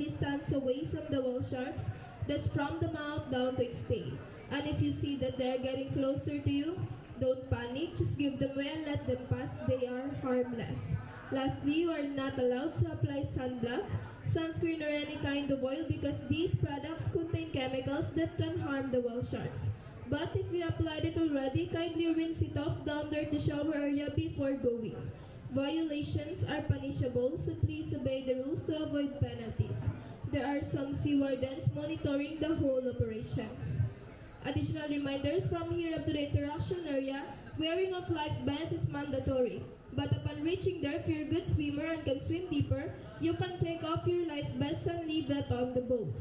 distance away from the whale sharks, that's from the mouth down to its tail. And if you see that they're getting closer to you, don't panic, just give them way and let them pass. They are harmless. Lastly, you are not allowed to apply sunblock, sunscreen or any kind of oil because these products contain chemicals that can harm the whale sharks. But if you applied it already, kindly rinse it off down there to shower area before going. Violations are punishable, so please obey the rules to avoid penalties. There are some sea wardens monitoring the whole operation. Additional reminders from here up to the interaction area, wearing of life vests is mandatory. But upon reaching there, if you're a good swimmer and can swim deeper, you can take off your life vest and leave that on the boat.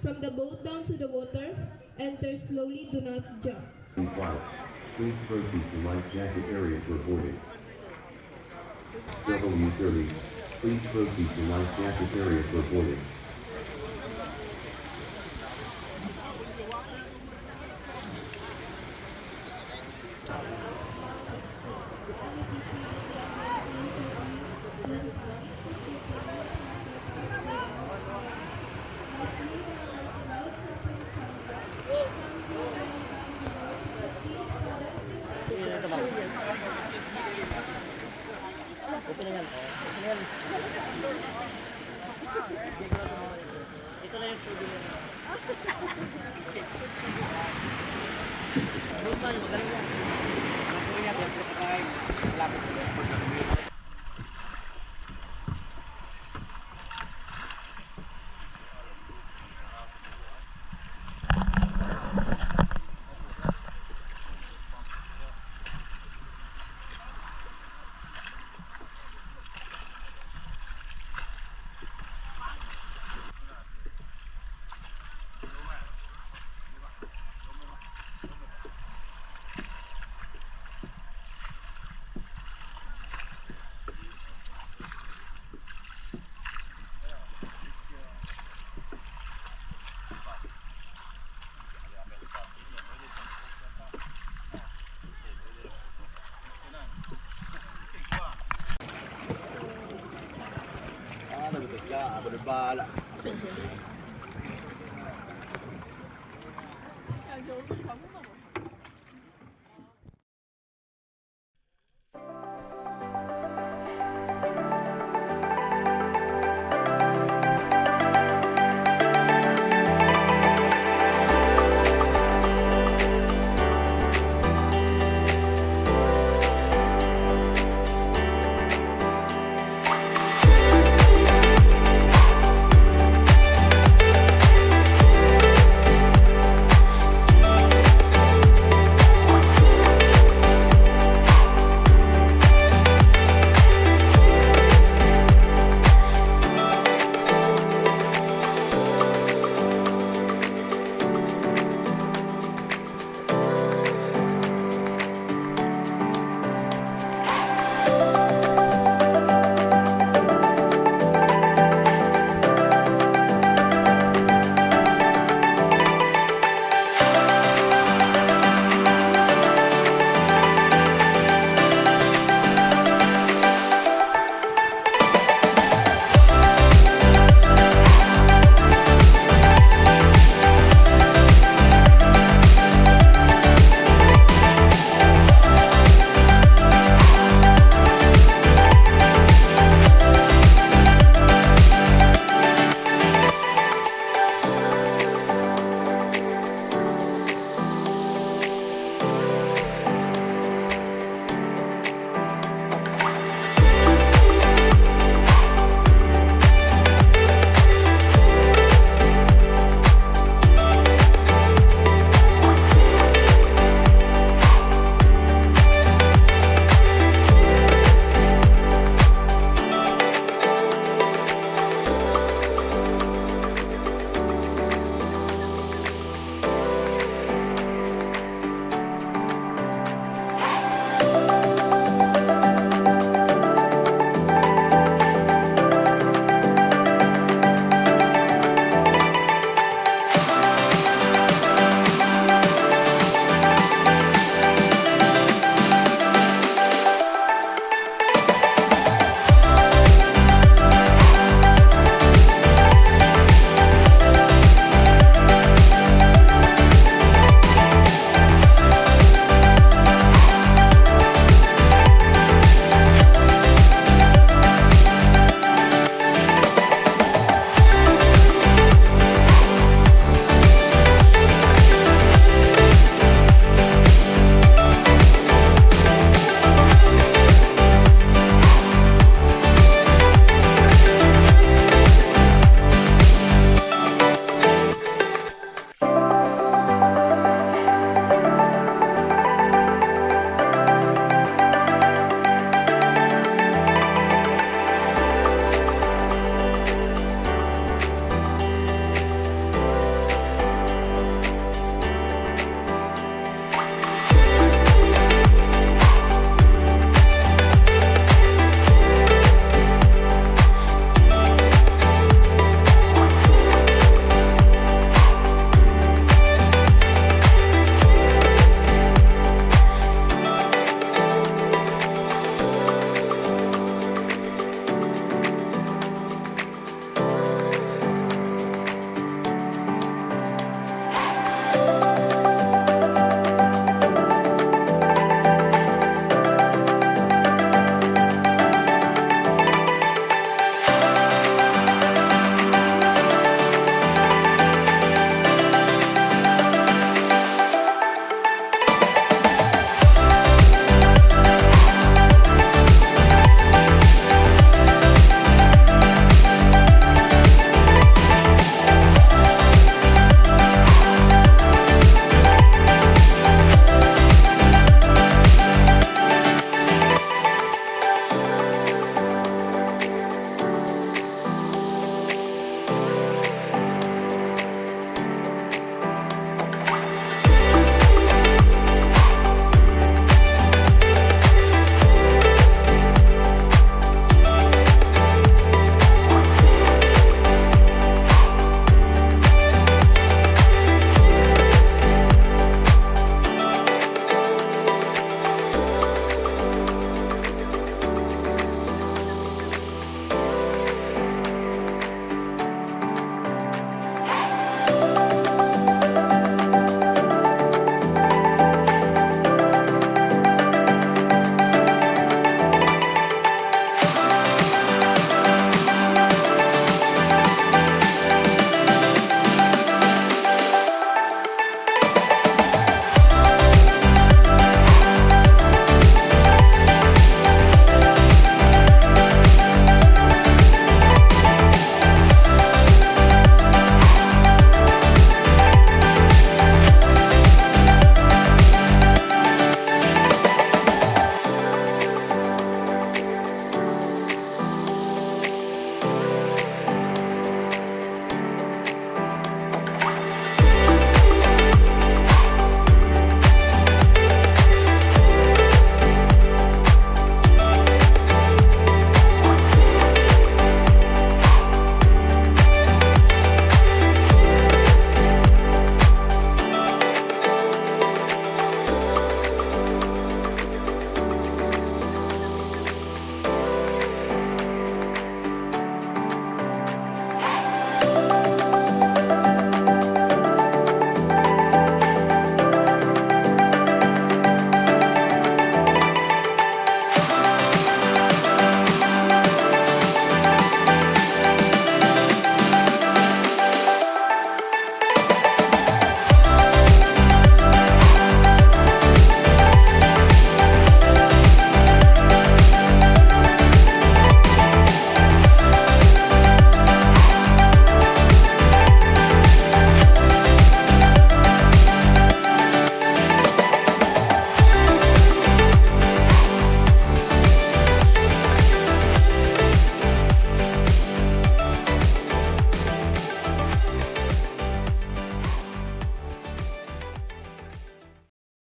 From the boat down to the water, enter slowly, do not jump. Please proceed to life jacket area for boarding. W30. Please proceed to life jacket area for boarding. Openingan ko. Openingan. Ito na yung souvenir. Bukan, magaling yan. Ako yan, yung pagkakain. Malapit ko yan. Ako na bahala. Nagawa ko